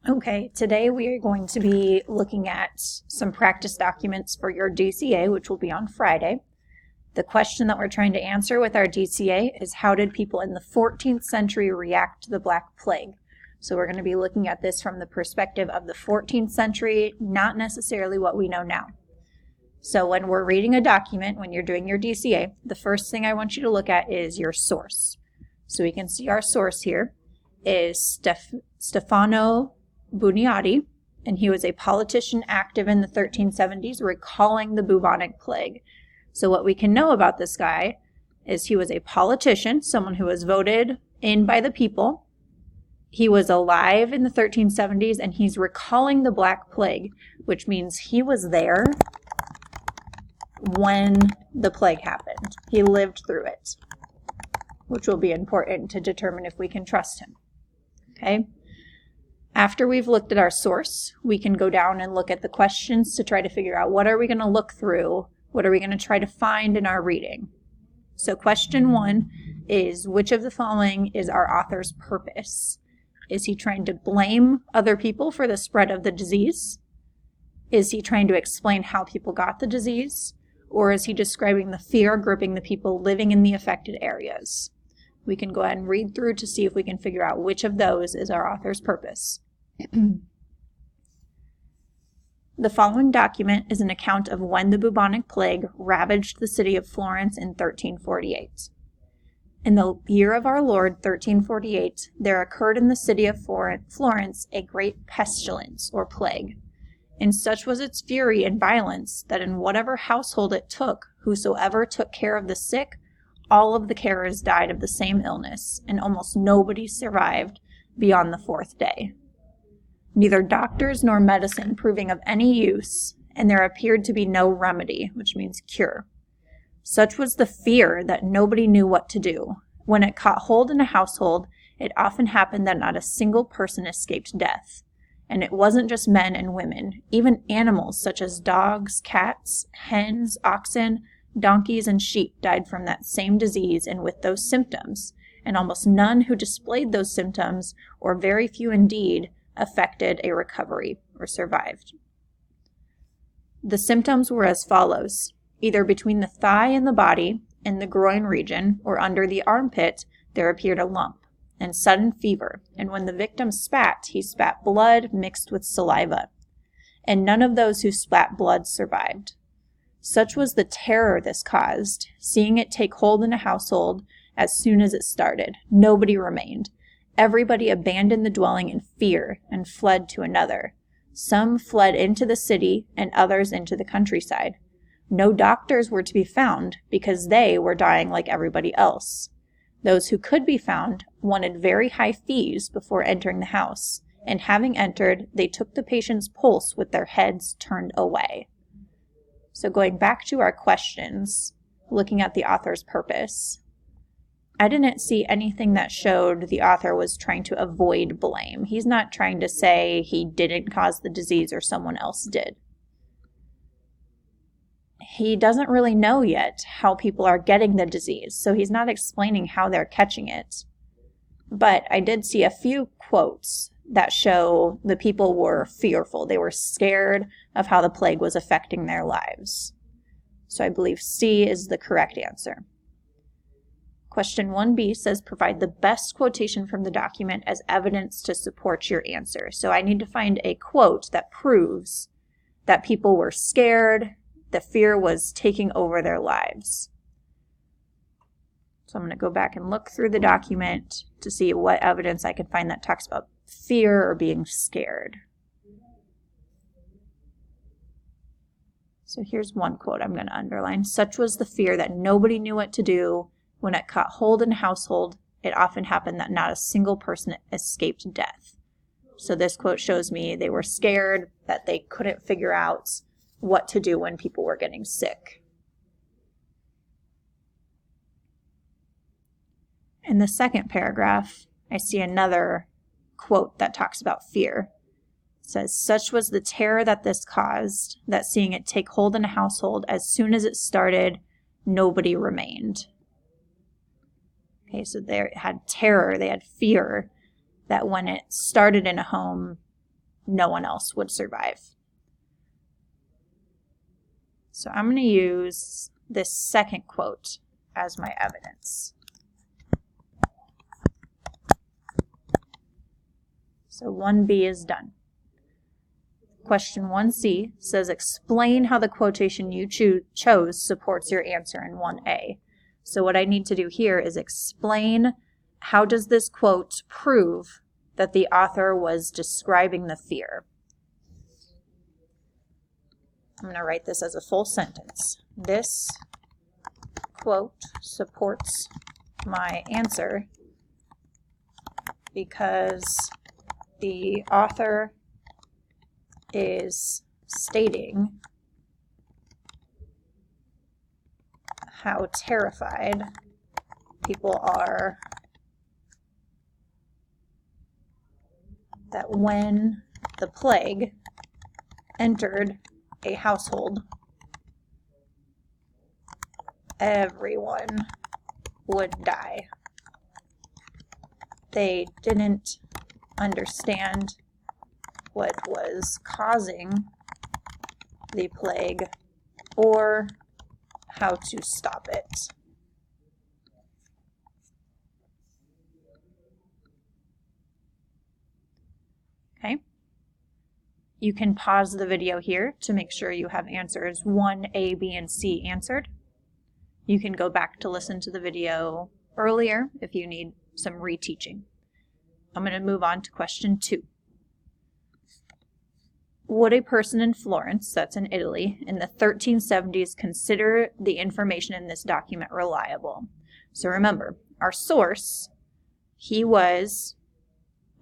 Okay, today we are going to be looking at some practice documents for your DCA, which will be on Friday. The question that we're trying to answer with our DCA is, how did people in the 14th century react to the Black Plague? So we're going to be looking at this from the perspective of the 14th century, not necessarily what we know now. So when we're reading a document, when you're doing your DCA, the first thing I want you to look at is your source. So we can see our source here is Stefano Buoniati, and he was a politician active in the 1370s recalling the bubonic plague. So what we can know about this guy is he was a politician, someone who was voted in by the people. He was alive in the 1370s, and he's recalling the Black Plague, which means he was there when the plague happened. He lived through it, which will be important to determine if we can trust him. Okay? After we've looked at our source, we can go down and look at the questions to try to figure out what are we going to look through, what are we going to try to find in our reading. So question 1 is, which of the following is our author's purpose? Is he trying to blame other people for the spread of the disease? Is he trying to explain how people got the disease? Or is he describing the fear gripping the people living in the affected areas? We can go ahead and read through to see if we can figure out which of those is our author's purpose. The following document is an account of when the bubonic plague ravaged the city of Florence in 1348. In the year of our Lord, 1348, there occurred in the city of Florence a great pestilence, or plague. And such was its fury and violence that in whatever household it took, whosoever took care of the sick, all of the carers died of the same illness, and almost nobody survived beyond the 4th day. Neither doctors nor medicine proving of any use, and there appeared to be no remedy, which means cure. Such was the fear that nobody knew what to do. When it caught hold in a household, it often happened that not a single person escaped death. And it wasn't just men and women, even animals such as dogs, cats, hens, oxen, donkeys, and sheep died from that same disease and with those symptoms, and almost none who displayed those symptoms, or very few indeed, affected a recovery or survived. The symptoms were as follows. Either between the thigh and the body, in the groin region, or under the armpit, there appeared a lump, and sudden fever, and when the victim spat, he spat blood mixed with saliva, and none of those who spat blood survived. Such was the terror this caused, seeing it take hold in a household as soon as it started. Nobody remained. Everybody abandoned the dwelling in fear and fled to another. Some fled into the city and others into the countryside. No doctors were to be found because they were dying like everybody else. Those who could be found wanted very high fees before entering the house, and having entered, they took the patient's pulse with their heads turned away. So going back to our questions, looking at the author's purpose, I didn't see anything that showed the author was trying to avoid blame. He's not trying to say he didn't cause the disease or someone else did. He doesn't really know yet how people are getting the disease, so he's not explaining how they're catching it. But I did see a few quotes that show the people were fearful. They were scared of how the plague was affecting their lives. So I believe C is the correct answer. Question 1B says, provide the best quotation from the document as evidence to support your answer. So I need to find a quote that proves that people were scared, the fear was taking over their lives. So I'm going to go back and look through the document to see what evidence I can find that talks about fear or being scared. So here's one quote I'm going to underline. Such was the fear that nobody knew what to do. When it caught hold in a household, it often happened that not a single person escaped death. So this quote shows me they were scared, that they couldn't figure out what to do when people were getting sick. In the second paragraph, I see another quote that talks about fear. It says, such was the terror that this caused, that seeing it take hold in a household, as soon as it started, nobody remained. Okay, so they had terror, they had fear that when it started in a home, no one else would survive. So I'm going to use this second quote as my evidence. So 1B is done. Question 1C says, explain how the quotation you chose supports your answer in 1A. So what I need to do here is explain how does this quote prove that the author was describing the fear. I'm going to write this as a full sentence. This quote supports my answer because the author is stating how terrified people are that when the plague entered a household, everyone would die. They didn't understand what was causing the plague or how to stop it. Okay. You can pause the video here to make sure you have answers 1A, B, and C answered. You can go back to listen to the video earlier if you need some reteaching. I'm going to move on to question 2. Would a person in Florence, that's in Italy, in the 1370s consider the information in this document reliable? So remember, our source, he was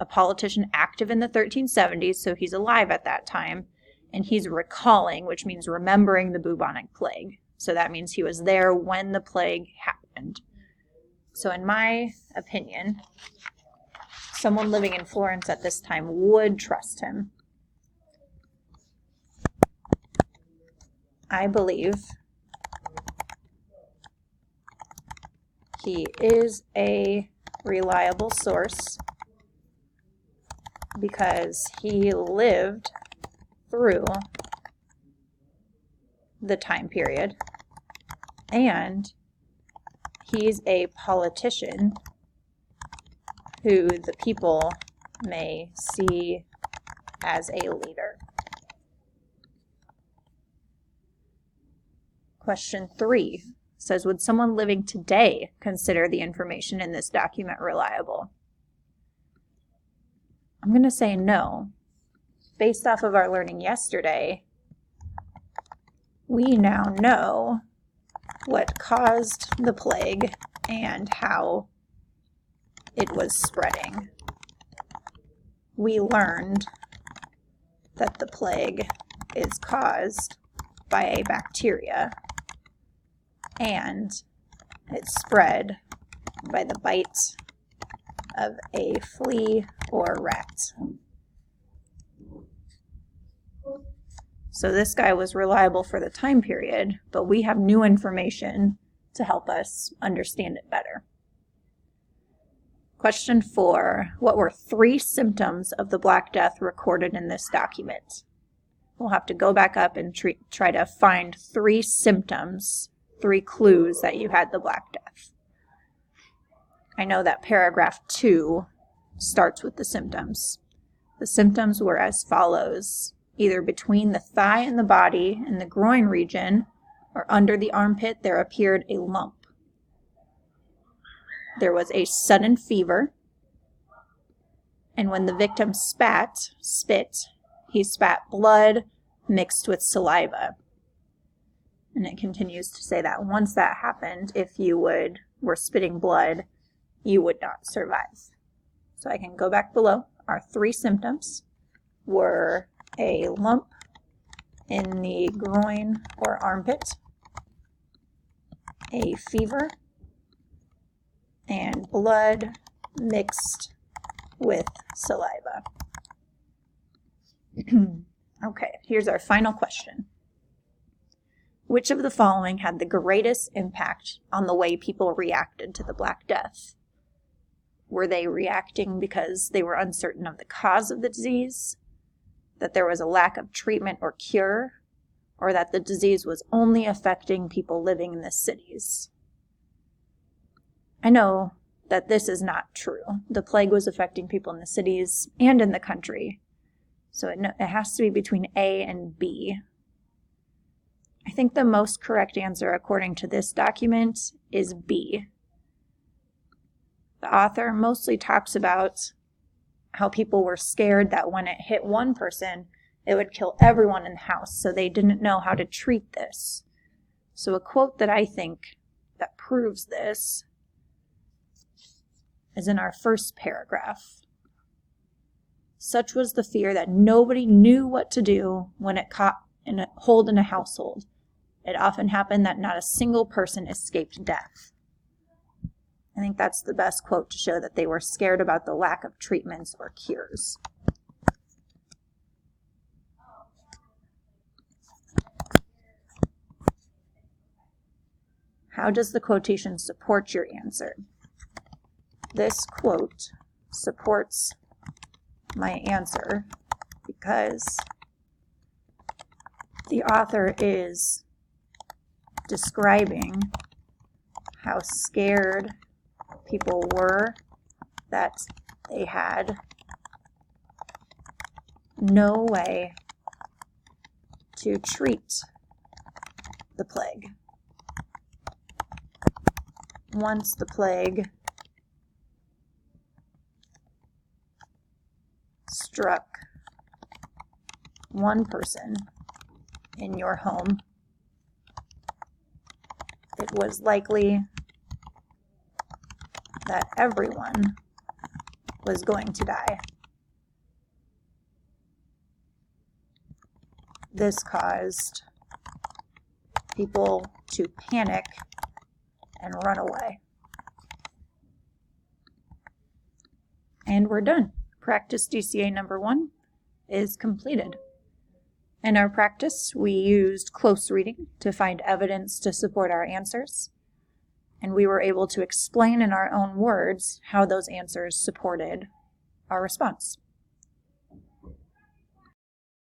a politician active in the 1370s, so he's alive at that time, and he's recalling, which means remembering the bubonic plague. So that means he was there when the plague happened. So in my opinion, someone living in Florence at this time would trust him. I believe he is a reliable source because he lived through the time period and he's a politician who the people may see as a leader. Question 3 says, would someone living today consider the information in this document reliable? I'm going to say no. Based off of our learning yesterday, we now know what caused the plague and how it was spreading. We learned that the plague is caused by a bacteria and it's spread by the bite of a flea or rat. So this guy was reliable for the time period, but we have new information to help us understand it better. Question 4, what were 3 symptoms of the Black Death recorded in this document? We'll have to go back up and try to find 3 symptoms, 3 clues that you had the Black Death. I know that paragraph 2 starts with the symptoms. The symptoms were as follows: either between the thigh and the body in the groin region or under the armpit there appeared a lump. There was a sudden fever, and when the victim spit, he spat blood mixed with saliva. And it continues to say that once that happened, if you were spitting blood, you would not survive. So I can go back below. Our 3 symptoms were a lump in the groin or armpit, a fever, and blood mixed with saliva. Okay, here's our final question. Which of the following had the greatest impact on the way people reacted to the Black Death? Were they reacting because they were uncertain of the cause of the disease? that there was a lack of treatment or cure, or that the disease was only affecting people living in the cities. I know that this is not true. The plague was affecting people in the cities and in the country. So it has to be between A and B. I think the most correct answer, according to this document, is B. The author mostly talks about how people were scared that when it hit one person, it would kill everyone in the house, so they didn't know how to treat this. So a quote that I think that proves this is in our first paragraph. Such was the fear that nobody knew what to do when it caught hold in a household. It often happened that not a single person escaped death. I think that's the best quote to show that they were scared about the lack of treatments or cures. How does the quotation support your answer? This quote supports my answer because the author is describing how scared people were that they had no way to treat the plague. Once the plague struck one person in your home, it was likely that everyone was going to die. This caused people to panic and run away. And we're done. Practice DCA number 1 is completed. In our practice, we used close reading to find evidence to support our answers, and we were able to explain in our own words how those answers supported our response.